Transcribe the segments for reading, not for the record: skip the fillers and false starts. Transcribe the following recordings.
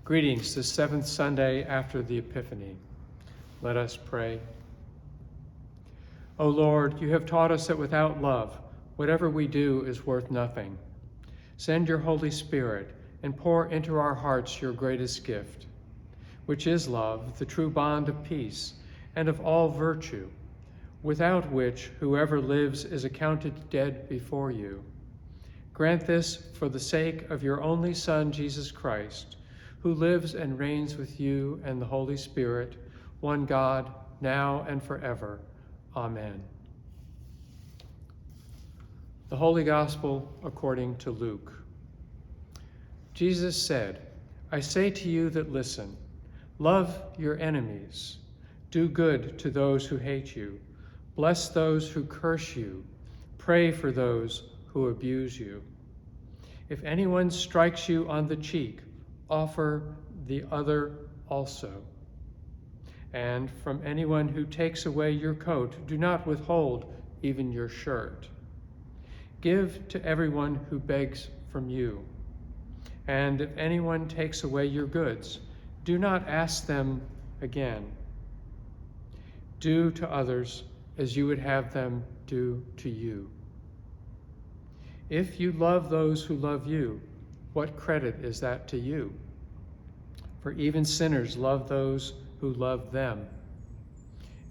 Greetings, the seventh Sunday after the Epiphany. Let us pray. O Lord, you have taught us that without love, whatever we do is worth nothing. Send your Holy Spirit and pour into our hearts your greatest gift, which is love, the true bond of peace and of all virtue, without which whoever lives is accounted dead before you. Grant this for the sake of your only Son, Jesus Christ, who lives and reigns with you and the Holy Spirit, one God, now and forever. Amen. The Holy Gospel according to Luke. Jesus said, I say to you that listen, love your enemies, do good to those who hate you, bless those who curse you, pray for those who abuse you. If anyone strikes you on the cheek, offer the other also. And from anyone who takes away your coat, do not withhold even your shirt. Give to everyone who begs from you. And if anyone takes away your goods, do not ask them again. Do to others as you would have them do to you. If you love those who love you, what credit is that to you? For even sinners love those who love them.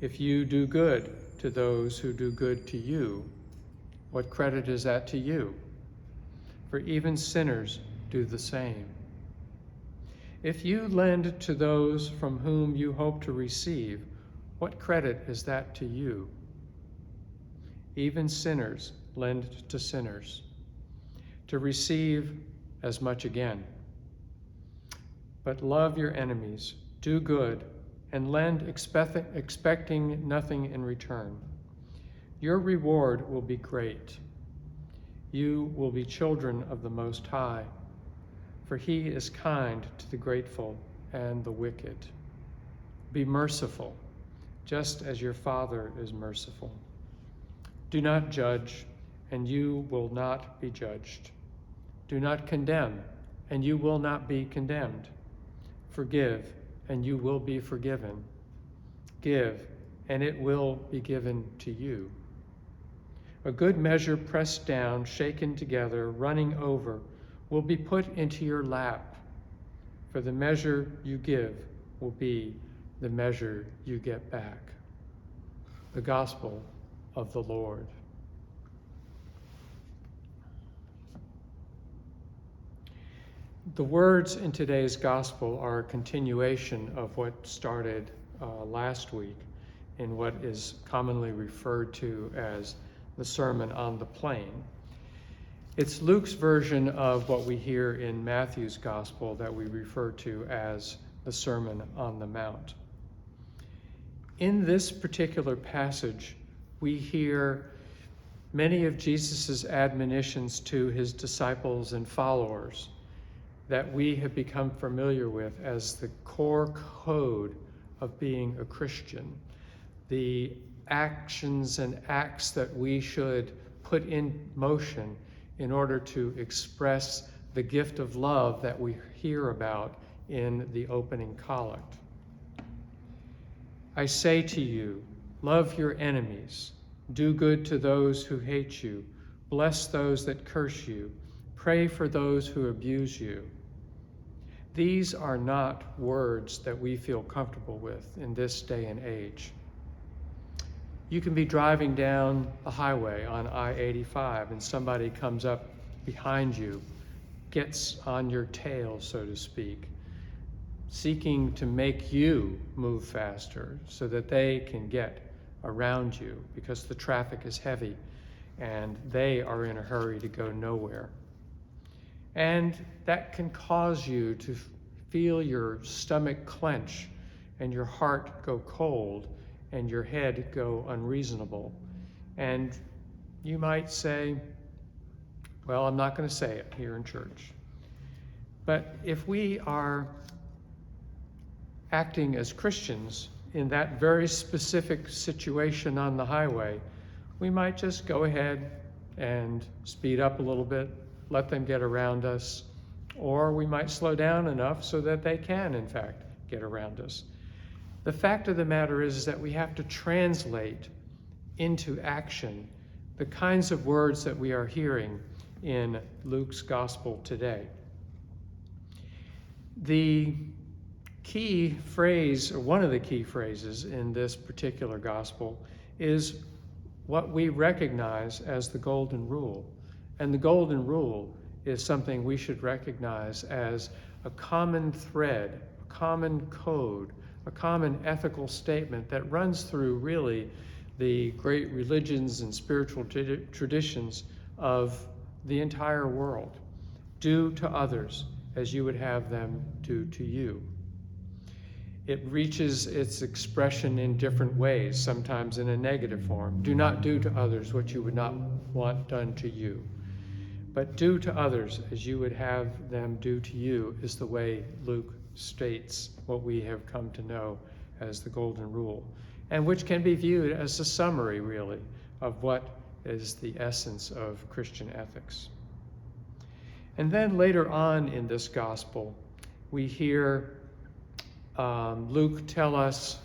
If you do good to those who do good to you, what credit is that to you? For even sinners do the same. If you lend to those from whom you hope to receive, what credit is that to you? Even sinners lend to sinners, to receive as much again. But love your enemies, do good, and lend expecting nothing in return. Your reward will be great. You will be children of the Most High, for he is kind to the grateful and the wicked. Be merciful, just as your Father is merciful. Do not judge, and you will not be judged. Do not condemn, and you will not be condemned. Forgive, and you will be forgiven. Give, and it will be given to you. A good measure pressed down, shaken together, running over, will be put into your lap. For the measure you give will be the measure you get back. The Gospel of the Lord. The words in today's gospel are a continuation of what started last week in what is commonly referred to as the Sermon on the Plain. It's Luke's version of what we hear in Matthew's gospel that we refer to as the Sermon on the Mount. In this particular passage, we hear many of Jesus's admonitions to his disciples and followers that we have become familiar with as the core code of being a Christian, the actions and acts that we should put in motion in order to express the gift of love that we hear about in the opening collect. I say to you, love your enemies, do good to those who hate you, bless those that curse you, pray for those who abuse you. These are not words that we feel comfortable with in this day and age. You can be driving down a highway on I-85 and somebody comes up behind you, gets on your tail, so to speak, seeking to make you move faster so that they can get around you because the traffic is heavy and they are in a hurry to go nowhere. And that can cause you to feel your stomach clench and your heart go cold and your head go unreasonable. And you might say, well, I'm not going to say it here in church. But if we are acting as Christians in that very specific situation on the highway, we might just go ahead and speed up a little bit, let them get around us, Or we might slow down enough so that they can, in fact, get around us. The fact of the matter is that we have to translate into action the kinds of words that we are hearing in Luke's gospel today. The key phrase, or one of the key phrases in this particular gospel, is what we recognize as the golden rule. And the golden rule is something we should recognize as a common thread, a common code, a common ethical statement that runs through really the great religions and spiritual traditions of the entire world. Do to others as you would have them do to you. It reaches its expression in different ways, sometimes in a negative form. Do not do to others what you would not want done to you. But do to others as you would have them do to you is the way Luke states what we have come to know as the golden rule, and which can be viewed as a summary, really, of what is the essence of Christian ethics. And then later on in this gospel, we hear Luke tell us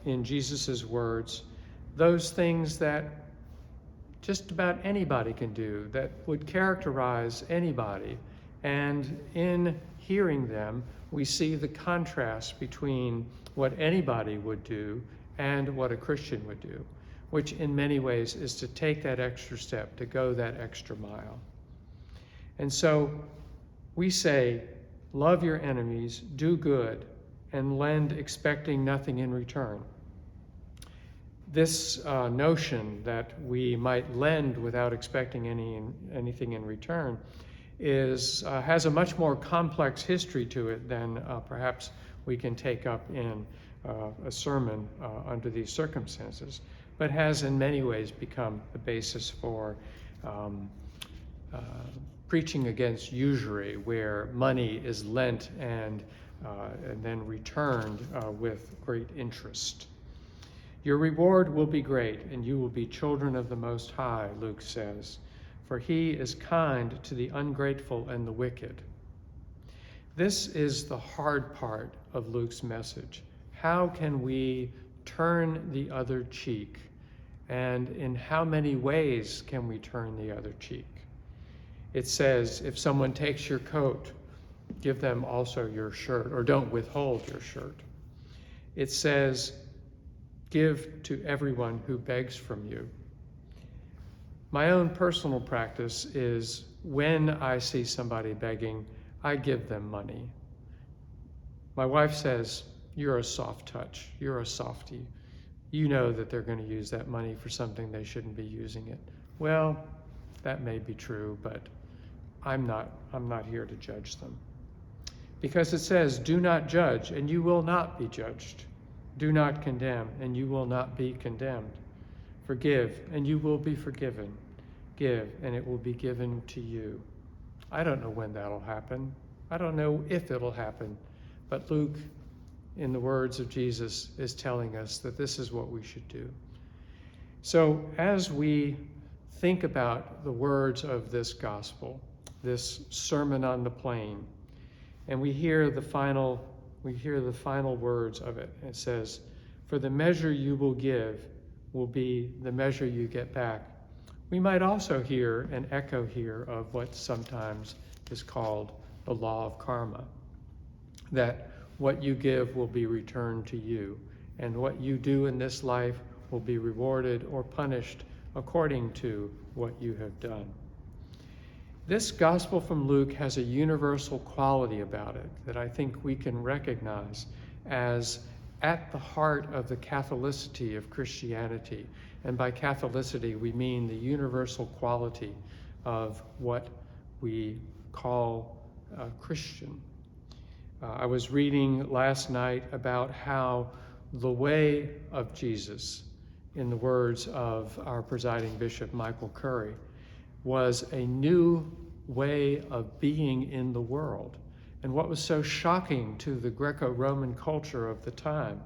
in Jesus' words those things that just about anybody can do, that would characterize anybody. And in hearing them, we see the contrast between what anybody would do and what a Christian would do, which in many ways is to take that extra step, to go that extra mile. And so we say, love your enemies, do good, and lend expecting nothing in return. This notion that we might lend without expecting anything in return has a much more complex history to it than perhaps we can take up in a sermon under these circumstances, but has in many ways become the basis for preaching against usury, where money is lent and then returned with great interest. Your reward will be great, and you will be children of the Most High, Luke says, for he is kind to the ungrateful and the wicked. This is the hard part of Luke's message. How can we turn the other cheek? And in how many ways can we turn the other cheek? It says, if someone takes your coat, give them also your shirt, or don't withhold your shirt. It says, give to everyone who begs from you. My own personal practice is when I see somebody begging, I give them money. My wife says, you're a soft touch, you're a softie. You know that they're going to use that money for something they shouldn't be using it. Well, that may be true, but I'm not here to judge them. Because it says, do not judge, and you will not be judged. Do not condemn, and you will not be condemned. Forgive, and you will be forgiven. Give, and it will be given to you. I don't know when that'll happen. I don't know if it'll happen. But Luke, in the words of Jesus, is telling us that this is what we should do. So as we think about the words of this gospel, this Sermon on the Plain, and we hear the final words of it. It says, for the measure you will give will be the measure you get back. We might also hear an echo here of what sometimes is called the law of karma, that what you give will be returned to you, and what you do in this life will be rewarded or punished according to what you have done. This gospel from Luke has a universal quality about it that I think we can recognize as at the heart of the Catholicity of Christianity. And by Catholicity, we mean the universal quality of what we call Christian. I was reading last night about how the way of Jesus, in the words of our presiding bishop, Michael Curry, was a new way of being in the world. And what was so shocking to the Greco-Roman culture of the time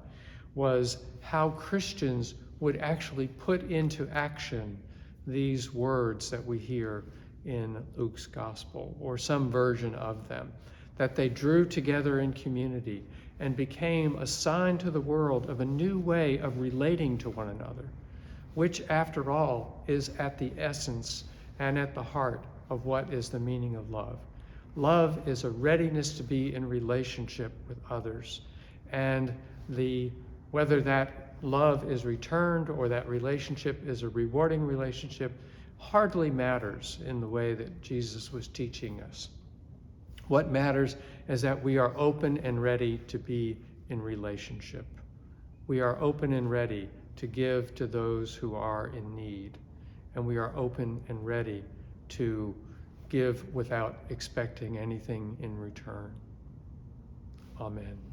was how Christians would actually put into action these words that we hear in Luke's gospel, or some version of them, that they drew together in community and became a sign to the world of a new way of relating to one another, which, after all, is at the essence and at the heart of what is the meaning of love. Love is a readiness to be in relationship with others, and whether that love is returned or that relationship is a rewarding relationship hardly matters in the way that Jesus was teaching us. What matters is that we are open and ready to be in relationship. We are open and ready to give to those who are in need, and we are open and ready to give without expecting anything in return. Amen.